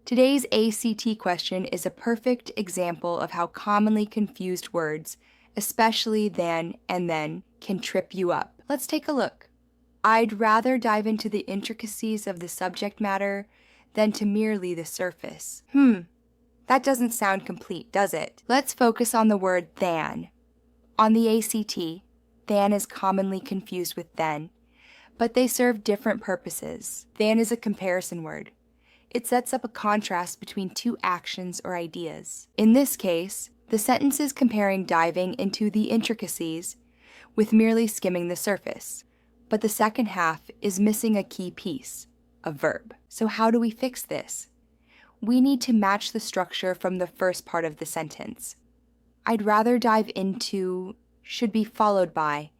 Today's ACT question is a perfect example of how commonly confused words, especially than and then, can trip you up. Let's take a look. I'd rather dive into the intricacies of the subject matter than to merely the surface. That doesn't sound complete, does it? Let's focus on the word than. On the ACT, than is commonly confused with then, but they serve different purposes. Than is a comparison word. It sets up a contrast between two actions or ideas. In this case, the sentence is comparing diving into the intricacies with merely skimming the surface. But the second half is missing a key piece, a verb. So how do we fix this? We need to match the structure from the first part of the sentence. I'd rather dive into should be followed by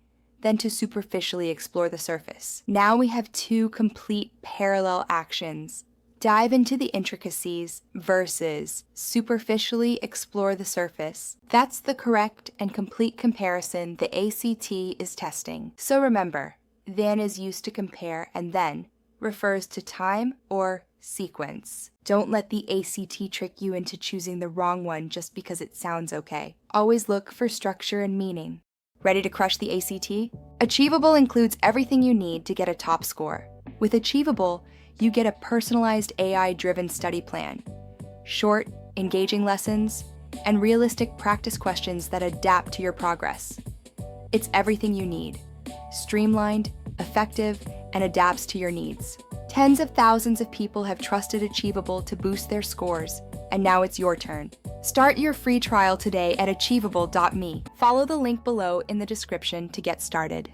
than to superficially explore the surface. Now we have two complete parallel actions. Dive into the intricacies versus superficially explore the surface. That's the correct and complete comparison the ACT is testing. So remember, than is used to compare and then refers to time or sequence. Don't let the ACT trick you into choosing the wrong one just because it sounds okay. Always look for structure and meaning. Ready to crush the ACT? Achievable includes everything you need to get a top score. With Achievable, you get a personalized AI-driven study plan, short, engaging lessons, and realistic practice questions that adapt to your progress. It's everything you need, streamlined, effective, and adapts to your needs. Tens of thousands of people have trusted Achievable to boost their scores, and now it's your turn. Start your free trial today at achievable.me. Follow the link below in the description to get started.